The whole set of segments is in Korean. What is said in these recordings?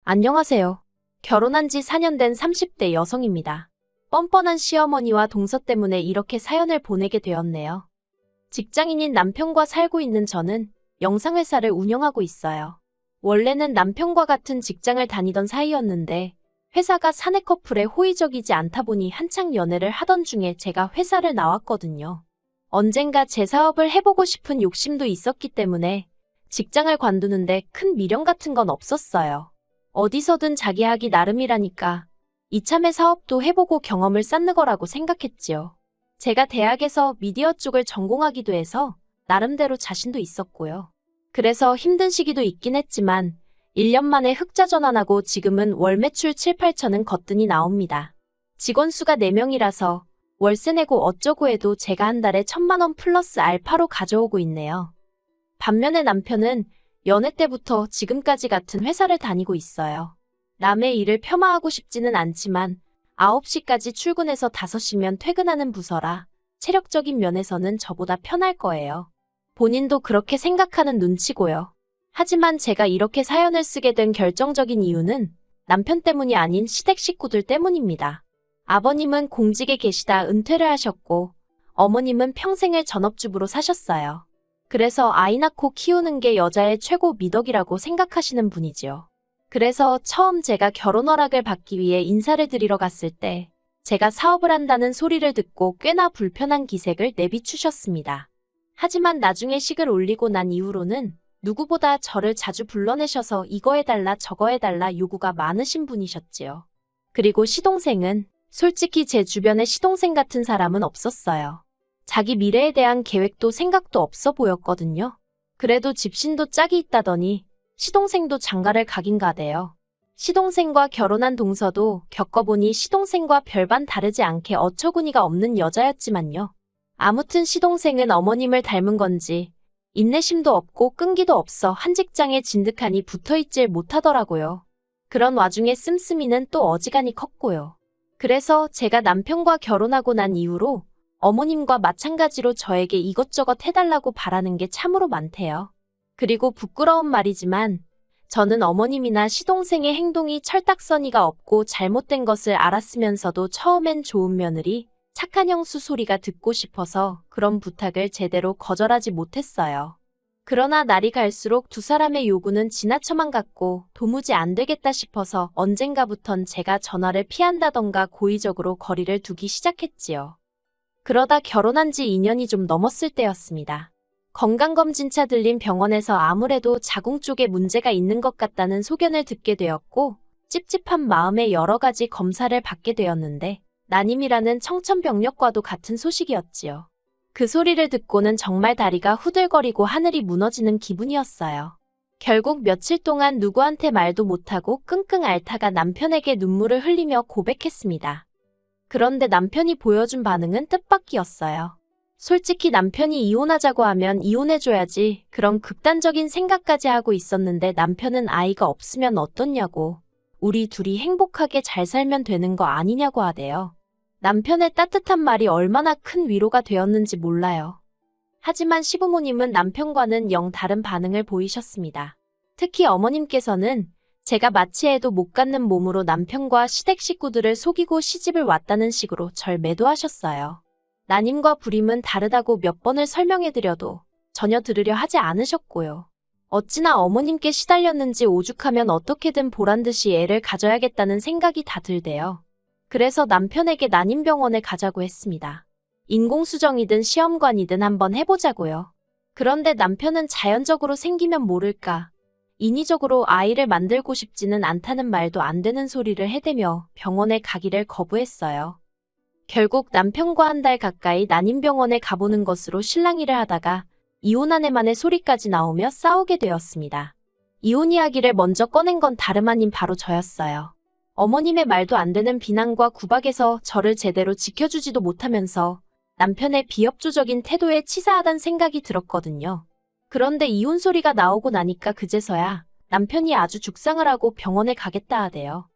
안녕하세요. 결혼한 지 4년 된 30대 여성입니다. 뻔뻔한 시어머니와 동서 때문에 이렇게 사연을 보내게 되었네요. 직장인인 남편과 살고 있는 저는 영상회사를 운영하고 있어요. 원래는 남편과 같은 직장을 다니던 사이였는데 회사가 사내 커플에 호의적이지 않다 보니 한창 연애를 하던 중에 제가 회사를 나왔거든요. 언젠가 제 사업을 해보고 싶은 욕심도 있었기 때문에 직장을 관두는데 큰 미련 같은 건 없었어요. 어디서든 자기 하기 나름이라니까 이참에 사업도 해보고 경험을 쌓는 거라고 생각했지요. 제가 대학에서 미디어 쪽을 전공하기도 해서 나름대로 자신도 있었고요. 그래서 힘든 시기도 있긴 했지만 1년 만에 흑자 전환하고 지금은 월 매출 7, 8천은 거뜬히 나옵니다. 직원 수가 4명이라서 월세 내고 어쩌고 해도 제가 한 달에 1,000만 원 플러스 알파로 가져오고 있네요. 반면에 남편은 연애 때부터 지금까지 같은 회사를 다니고 있어요. 남의 일을 폄하하고 싶지는 않지만 9시까지 출근해서 5시면 퇴근하는 부서라 체력적인 면에서는 저보다 편할 거예요. 본인도 그렇게 생각하는 눈치고요. 하지만 제가 이렇게 사연을 쓰게 된 결정적인 이유는 남편 때문이 아닌 시댁 식구들 때문입니다. 아버님은 공직에 계시다 은퇴를 하셨고 어머님은 평생을 전업주부로 사셨어요. 그래서 아이 낳고 키우는 게 여자의 최고 미덕이라고 생각하시는 분이지요. 그래서 처음 제가 결혼 허락을 받기 위해 인사를 드리러 갔을 때 제가 사업을 한다는 소리를 듣고 꽤나 불편한 기색을 내비추셨습니다. 하지만 나중에 식을 올리고 난 이후로는 누구보다 저를 자주 불러내셔서 이거 해달라 저거 해달라 요구가 많으신 분이셨지요. 그리고 시동생은 솔직히 제 주변에 시동생 같은 사람은 없었어요. 자기 미래에 대한 계획도 생각도 없어 보였거든요. 그래도 집신도 짝이 있다더니 시동생도 장가를 가긴 가대요. 시동생과 결혼한 동서도 겪어보니 시동생과 별반 다르지 않게 어처구니가 없는 여자였지만요. 아무튼 시동생은 어머님을 닮은 건지 인내심도 없고 끈기도 없어 한 직장에 진득하니 붙어있질 못하더라고요. 그런 와중에 씀씀이는 또 어지간히 컸고요. 그래서 제가 남편과 결혼하고 난 이후로 어머님과 마찬가지로 저에게 이것저것 해달라고 바라는 게 참으로 많대요. 그리고 부끄러운 말이지만 저는 어머님이나 시동생의 행동이 철딱서니가 없고 잘못된 것을 알았으면서도 처음엔 좋은 며느리, 착한 형수 소리가 듣고 싶어서 그런 부탁을 제대로 거절하지 못했어요. 그러나 날이 갈수록 두 사람의 요구는 지나쳐만 갔고 도무지 안 되겠다 싶어서 언젠가부턴 제가 전화를 피한다던가 고의적으로 거리를 두기 시작했지요. 그러다 결혼한 지 2년이 좀 넘었을 때였습니다. 건강검진차 들린 병원에서 아무래도 자궁 쪽에 문제가 있는 것 같다는 소견을 듣게 되었고 찝찝한 마음에 여러 가지 검사를 받게 되었는데 난임이라는 청천벽력과도 같은 소식이었지요. 그 소리를 듣고는 정말 다리가 후들거리고 하늘이 무너지는 기분이었어요. 결국 며칠 동안 누구한테 말도 못하고 끙끙 앓다가 남편에게 눈물을 흘리며 고백했습니다. 그런데 남편이 보여준 반응은 뜻밖이었어요. 솔직히 남편이 이혼하자고 하면 이혼해줘야지 그런 극단적인 생각까지 하고 있었는데 남편은 아이가 없으면 어떻냐고 우리 둘이 행복하게 잘 살면 되는 거 아니냐고 하대요. 남편의 따뜻한 말이 얼마나 큰 위로가 되었는지 몰라요. 하지만 시부모님은 남편과는 영 다른 반응을 보이셨습니다. 특히 어머님께서는 제가 마치 해도 못 갖는 몸으로 남편과 시댁 식구들을 속이고 시집을 왔다는 식으로 절 매도하셨어요. 난임과 불임은 다르다고 몇 번을 설명해드려도 전혀 들으려 하지 않으셨고요. 어찌나 어머님께 시달렸는지 오죽하면 어떻게든 보란듯이 애를 가져야겠다는 생각이 다 들대요. 그래서 남편에게 난임병원에 가자고 했습니다. 인공수정이든 시험관이든 한번 해보자고요. 그런데 남편은 자연적으로 생기면 모를까 인위적으로 아이를 만들고 싶지는 않다는 말도 안 되는 소리를 해대며 병원에 가기를 거부했어요. 결국 남편과 한 달 가까이 난임병원에 가보는 것으로 실랑이를 하다가 이혼 아내만의 소리까지 나오며 싸우게 되었습니다. 이혼 이야기를 먼저 꺼낸 건 다름 아닌 바로 저였어요. 어머님의 말도 안 되는 비난과 구박에서 저를 제대로 지켜주지도 못하면서 남편의 비협조적인 태도에 치사하단 생각이 들었거든요. 그런데 이혼 소리가 나오고 나니까 그제서야 남편이 아주 죽상을 하고 병원에 가겠다 하대요.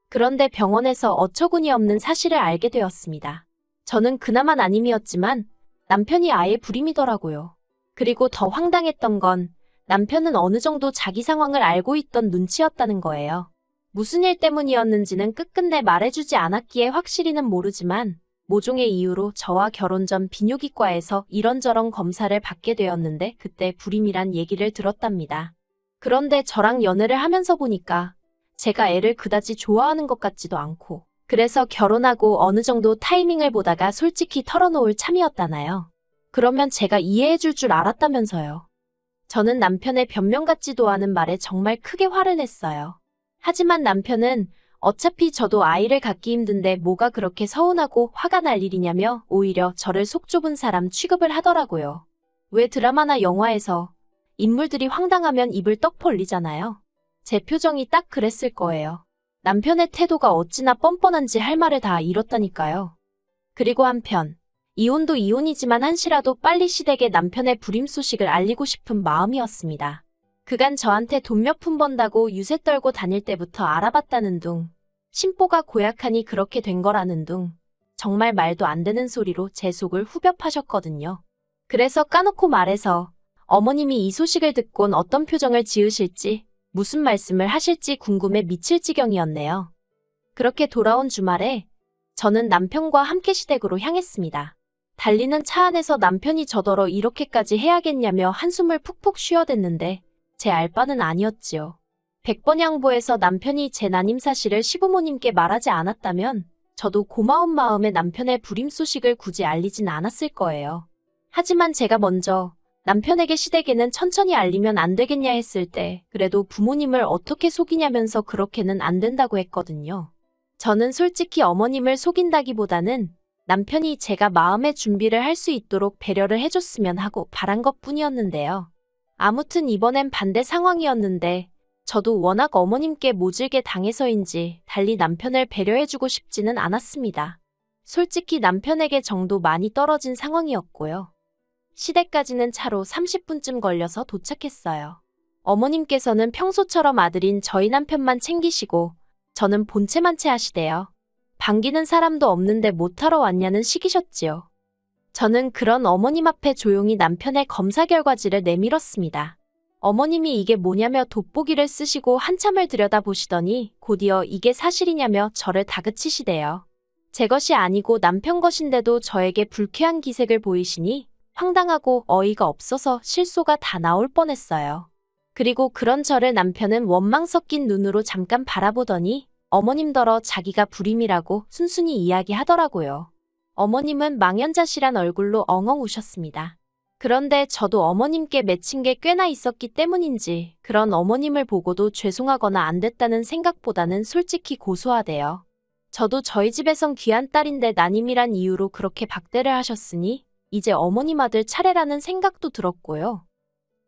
그런데 병원에서 어처구니 없는 사실을 알게 되었습니다. 저는 그나마 난임이었지만 남편이 아예 불임이더라고요. 그리고 더 황당했던 건 남편은 어느 정도 자기 상황을 알고 있던 눈치였다는 거예요. 무슨 일 때문이었는지는 끝끝내 말해주지 않았기에 확실히는 모르지만 모종의 이유로 저와 결혼 전 비뇨기과에서 이런저런 검사를 받게 되었는데 그때 불임이란 얘기를 들었답니다. 그런데 저랑 연애를 하면서 보니까 제가 애를 그다지 좋아하는 것 같지도 않고 그래서 결혼하고 어느 정도 타이밍을 보다가 솔직히 털어놓을 참이었다나요. 그러면 제가 이해해줄 줄 알았다면서요. 저는 남편의 변명 같지도 않은 말에 정말 크게 화를 냈어요. 하지만 남편은 어차피 저도 아이를 갖기 힘든데 뭐가 그렇게 서운하고 화가 날 일이냐며 오히려 저를 속 좁은 사람 취급을 하더라고요. 왜 드라마나 영화에서 인물들이 황당하면 입을 떡 벌리잖아요. 제 표정이 딱 그랬을 거예요. 남편의 태도가 어찌나 뻔뻔한지 할 말을 다 잃었다니까요. 그리고 한편 이혼도 이혼이지만 한시라도 빨리 시댁에 남편의 불임 소식을 알리고 싶은 마음이었습니다. 그간 저한테 돈 몇 푼 번다고 유세 떨고 다닐 때부터 알아봤다는 둥, 심보가 고약하니 그렇게 된 거라는 둥, 정말 말도 안 되는 소리로 제 속을 후벼 파셨거든요. 그래서 까놓고 말해서 어머님이 이 소식을 듣곤 어떤 표정을 지으실지, 무슨 말씀을 하실지 궁금해 미칠 지경이었네요. 그렇게 돌아온 주말에 저는 남편과 함께 시댁으로 향했습니다. 달리는 차 안에서 남편이 저더러 이렇게까지 해야겠냐며 한숨을 푹푹 쉬어댔는데 제 알바는 아니었지요. 100번 양보해서 남편이 제 난임 사실을 시부모님께 말하지 않았다면 저도 고마운 마음에 남편의 불임 소식을 굳이 알리진 않았을 거예요. 하지만 제가 먼저 남편에게 시댁에는 천천히 알리면 안 되겠냐 했을 때 그래도 부모님을 어떻게 속이냐면서 그렇게는 안 된다고 했거든요. 저는 솔직히 어머님을 속인다기보다는 남편이 제가 마음의 준비를 할 수 있도록 배려를 해줬으면 하고 바란 것뿐이었는데요. 아무튼 이번엔 반대 상황이었는데 저도 워낙 어머님께 모질게 당해서인지 달리 남편을 배려해주고 싶지는 않았습니다. 솔직히 남편에게 정도 많이 떨어진 상황이었고요. 시댁까지는 차로 30분쯤 걸려서 도착했어요. 어머님께서는 평소처럼 아들인 저희 남편만 챙기시고 저는 본체만 채하시대요. 반기는 사람도 없는데 못하러 왔냐는 식이셨지요. 저는 그런 어머님 앞에 조용히 남편의 검사 결과지를 내밀었습니다. 어머님이 이게 뭐냐며 돋보기를 쓰시고 한참을 들여다보시더니 곧이어 이게 사실이냐며 저를 다그치시대요. 제 것이 아니고 남편 것인데도 저에게 불쾌한 기색을 보이시니 황당하고 어이가 없어서 실소가 다 나올 뻔했어요. 그리고 그런 저를 남편은 원망 섞인 눈으로 잠깐 바라보더니 어머님더러 자기가 불임이라고 순순히 이야기하더라고요. 어머님은 망연자실한 얼굴로 엉엉 우셨습니다. 그런데 저도 어머님께 맺힌 게 꽤나 있었기 때문인지 그런 어머님을 보고도 죄송하거나 안 됐다는 생각보다는 솔직히 고소하대요. 저도 저희 집에선 귀한 딸인데 난임이란 이유로 그렇게 박대를 하셨으니 이제 어머님 아들 차례라는 생각도 들었고요.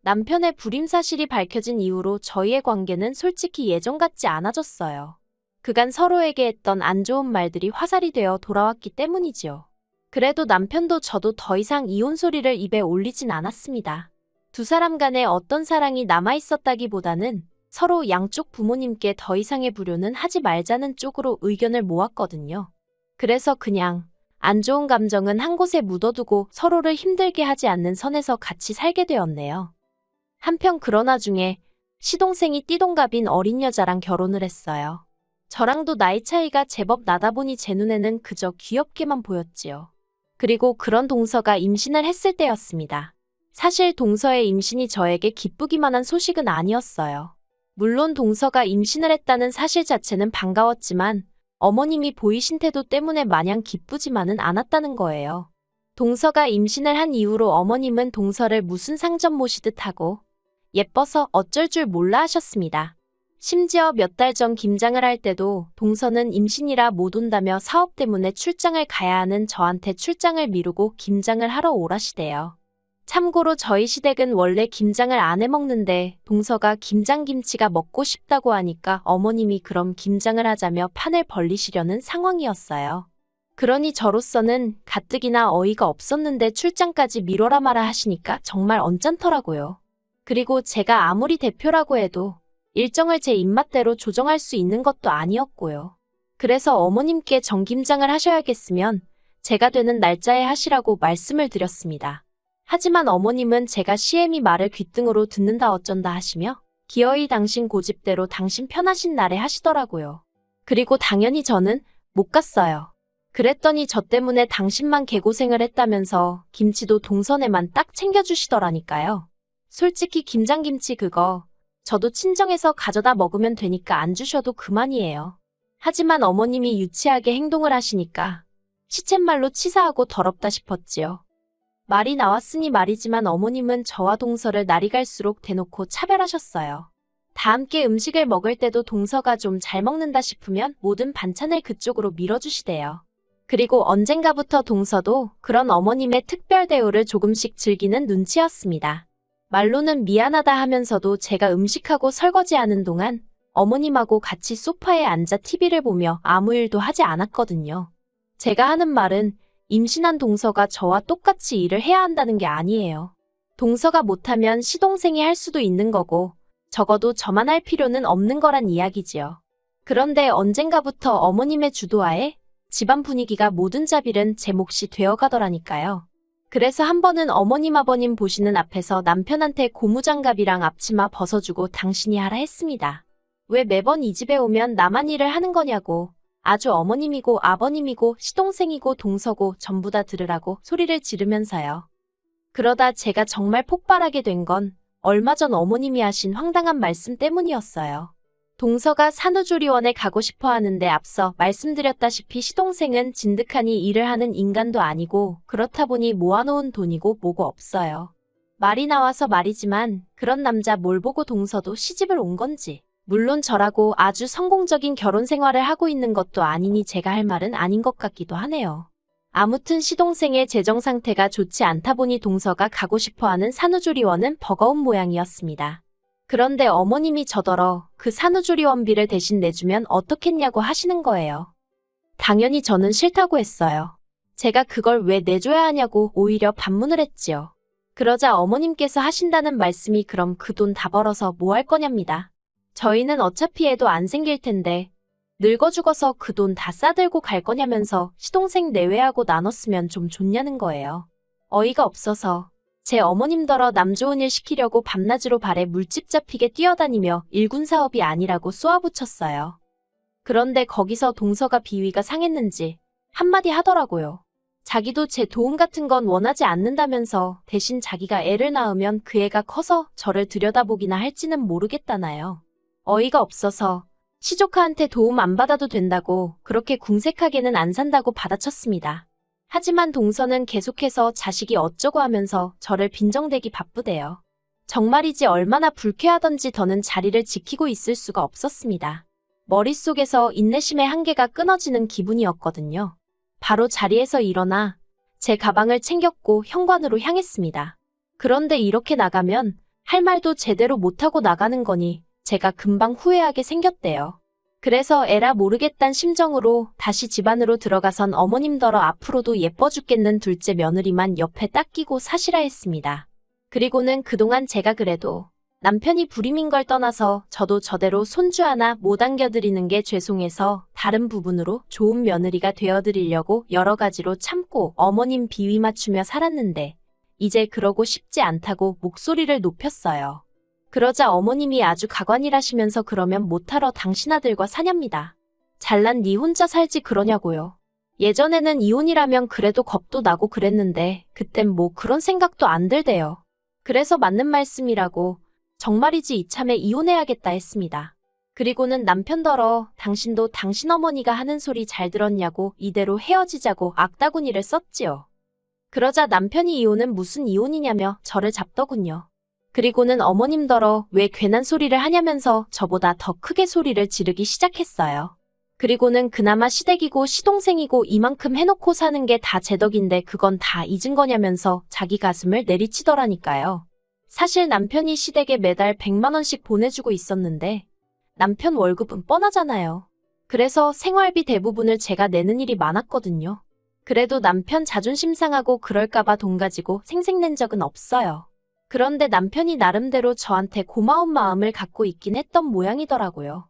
남편의 불임 사실이 밝혀진 이후로 저희의 관계는 솔직히 예전 같지 않아졌어요. 그간 서로에게 했던 안 좋은 말들이 화살이 되어 돌아왔기 때문이지요. 그래도 남편도 저도 더 이상 이혼 소리를 입에 올리진 않았습니다. 두 사람 간에 어떤 사랑이 남아있었다기보다는 서로 양쪽 부모님께 더 이상의 불효는 하지 말자는 쪽으로 의견을 모았거든요. 그래서 그냥 안 좋은 감정은 한 곳에 묻어두고 서로를 힘들게 하지 않는 선에서 같이 살게 되었네요. 한편 그런 와중에 시동생이 띠동갑인 어린 여자랑 결혼을 했어요. 저랑도 나이 차이가 제법 나다 보니 제 눈에는 그저 귀엽게만 보였지요. 그리고 그런 동서가 임신을 했을 때였습니다. 사실 동서의 임신이 저에게 기쁘기만 한 소식은 아니었어요. 물론 동서가 임신을 했다는 사실 자체는 반가웠지만 어머님이 보이신 태도 때문에 마냥 기쁘지만은 않았다는 거예요. 동서가 임신을 한 이후로 어머님은 동서를 무슨 상점 모시듯 하고 예뻐서 어쩔 줄 몰라 하셨습니다. 심지어 몇 달 전 김장을 할 때도 동서는 임신이라 못 온다며 사업 때문에 출장을 가야 하는 저한테 출장을 미루고 김장을 하러 오라시대요. 참고로 저희 시댁은 원래 김장을 안 해먹는데 동서가 김장김치가 먹고 싶다고 하니까 어머님이 그럼 김장을 하자며 판을 벌리시려는 상황이었어요. 그러니 저로서는 가뜩이나 어이가 없었는데 출장까지 미뤄라 마라 하시니까 정말 언짢더라고요. 그리고 제가 아무리 대표라고 해도 일정을 제 입맛대로 조정할 수 있는 것도 아니었고요. 그래서 어머님께 정김장을 하셔야겠으면 제가 되는 날짜에 하시라고 말씀을 드렸습니다. 하지만 어머님은 제가 시애미 말을 귓등으로 듣는다 어쩐다 하시며 기어이 당신 고집대로 당신 편하신 날에 하시더라고요. 그리고 당연히 저는 못 갔어요. 그랬더니 저 때문에 당신만 개고생을 했다면서 김치도 동선에만 딱 챙겨주시더라니까요. 솔직히 김장김치 그거 저도 친정에서 가져다 먹으면 되니까 안 주셔도 그만이에요. 하지만 어머님이 유치하게 행동을 하시니까 시쳇말로 치사하고 더럽다 싶었지요. 말이 나왔으니 말이지만 어머님은 저와 동서를 날이 갈수록 대놓고 차별하셨어요. 다 함께 음식을 먹을 때도 동서가 좀 잘 먹는다 싶으면 모든 반찬을 그쪽으로 밀어주시대요. 그리고 언젠가부터 동서도 그런 어머님의 특별 대우를 조금씩 즐기는 눈치였습니다. 말로는 미안하다 하면서도 제가 음식하고 설거지하는 동안 어머님하고 같이 소파에 앉아 TV를 보며 아무 일도 하지 않았거든요. 제가 하는 말은 임신한 동서가 저와 똑같이 일을 해야 한다는 게 아니에요. 동서가 못하면 시동생이 할 수도 있는 거고 적어도 저만 할 필요는 없는 거란 이야기지요. 그런데 언젠가부터 어머님의 주도하에 집안 분위기가 모든 자빌은 제 몫이 되어가더라니까요. 그래서 한 번은 어머님 아버님 보시는 앞에서 남편한테 고무장갑이랑 앞치마 벗어주고 당신이 하라 했습니다. 왜 매번 이 집에 오면 나만 일을 하는 거냐고. 아주 어머님이고 아버님이고 시동생이고 동서고 전부 다 들으라고 소리를 지르면서요. 그러다 제가 정말 폭발하게 된 건 얼마 전 어머님이 하신 황당한 말씀 때문이었어요. 동서가 산후조리원에 가고 싶어 하는데 앞서 말씀드렸다시피 시동생은 진득하니 일을 하는 인간도 아니고 그렇다 보니 모아놓은 돈이고 뭐고 없어요. 말이 나와서 말이지만 그런 남자 뭘 보고 동서도 시집을 온 건지. 물론 저라고 아주 성공적인 결혼 생활을 하고 있는 것도 아니니 제가 할 말은 아닌 것 같기도 하네요. 아무튼 시동생의 재정 상태가 좋지 않다 보니 동서가 가고 싶어하는 산후조리원은 버거운 모양이었습니다. 그런데 어머님이 저더러 그 산후조리원비를 대신 내주면 어떻겠냐고 하시는 거예요. 당연히 저는 싫다고 했어요. 제가 그걸 왜 내줘야 하냐고 오히려 반문을 했지요. 그러자 어머님께서 하신다는 말씀이 그럼 그 돈 다 벌어서 뭐 할 거냐입니다. 저희는 어차피 애도 안 생길 텐데 늙어 죽어서 그 돈 다 싸들고 갈 거냐면서 시동생 내외하고 나눴으면 좀 좋냐는 거예요. 어이가 없어서 제 어머님더러 남 좋은 일 시키려고 밤낮으로 발에 물집 잡히게 뛰어다니며 일군 사업이 아니라고 쏘아붙였어요. 그런데 거기서 동서가 비위가 상했는지 한마디 하더라고요. 자기도 제 도움 같은 건 원하지 않는다면서 대신 자기가 애를 낳으면 그 애가 커서 저를 들여다보기나 할지는 모르겠다나요. 어이가 없어서 시조카한테 도움 안 받아도 된다고 그렇게 궁색하게는 안 산다고 받아쳤습니다. 하지만 동서는 계속해서 자식이 어쩌고 하면서 저를 빈정대기 바쁘대요. 정말이지 얼마나 불쾌하던지 더는 자리를 지키고 있을 수가 없었습니다. 머릿속에서 인내심의 한계가 끊어지는 기분이었거든요. 바로 자리에서 일어나 제 가방을 챙겼고 현관으로 향했습니다. 그런데 이렇게 나가면 할 말도 제대로 못하고 나가는 거니 제가 금방 후회하게 생겼대요. 그래서 에라 모르겠단 심정으로 다시 집 안으로 들어가선 어머님더러 앞으로도 예뻐 죽겠는 둘째 며느리만 옆에 딱 끼고 사시라 했습니다. 그리고는 그동안 제가 그래도 남편이 불임인 걸 떠나서 저도 저대로 손주 하나 못 안겨드리는 게 죄송해서 다른 부분으로 좋은 며느리가 되어드리려고 여러 가지로 참고 어머님 비위 맞추며 살았는데 이제 그러고 싶지 않다고 목소리를 높였어요. 그러자 어머님이 아주 가관이라시면서 그러면 못하러 당신 아들과 사냐입니다. 잘난 니 혼자 살지 그러냐고요. 예전에는 이혼이라면 그래도 겁도 나고 그랬는데 그땐 뭐 그런 생각도 안 들대요. 그래서 맞는 말씀이라고 정말이지 이참에 이혼해야겠다 했습니다. 그리고는 남편더러 당신도 당신 어머니가 하는 소리 잘 들었냐고 이대로 헤어지자고 악다구니를 썼지요. 그러자 남편이 이혼은 무슨 이혼이냐며 저를 잡더군요. 그리고는 어머님더러 왜 괜한 소리를 하냐면서 저보다 더 크게 소리를 지르기 시작했어요. 그리고는 그나마 시댁이고 시동생이고 이만큼 해놓고 사는 게 다 제 덕인데 그건 다 잊은 거냐면서 자기 가슴을 내리치더라니까요. 사실 남편이 시댁에 매달 100만 원씩 보내주고 있었는데 남편 월급은 뻔하잖아요. 그래서 생활비 대부분을 제가 내는 일이 많았거든요. 그래도 남편 자존심 상하고 그럴까봐 돈 가지고 생색낸 적은 없어요. 그런데 남편이 나름대로 저한테 고마운 마음을 갖고 있긴 했던 모양이더라고요.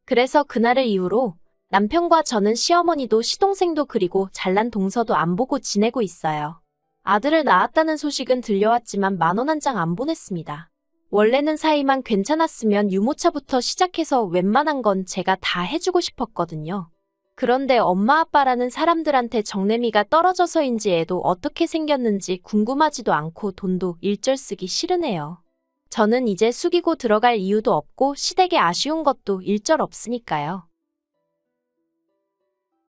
그래서 그날을 이후로 남편과 저는 시어머니도 시동생도 그리고 잘난 동서도 안 보고 지내고 있어요. 아들을 낳았다는 소식은 들려왔지만 10,000원 한 장 안 보냈습니다. 원래는 사이만 괜찮았으면 유모차부터 시작해서 웬만한 건 제가 다 해주고 싶었거든요. 그런데 엄마 아빠라는 사람들한테 정내미가 떨어져서인지 애도 어떻게 생겼는지 궁금하지도 않고 돈도 일절 쓰기 싫으네요. 저는 이제 숙이고 들어갈 이유도 없고 시댁에 아쉬운 것도 일절 없으니까요.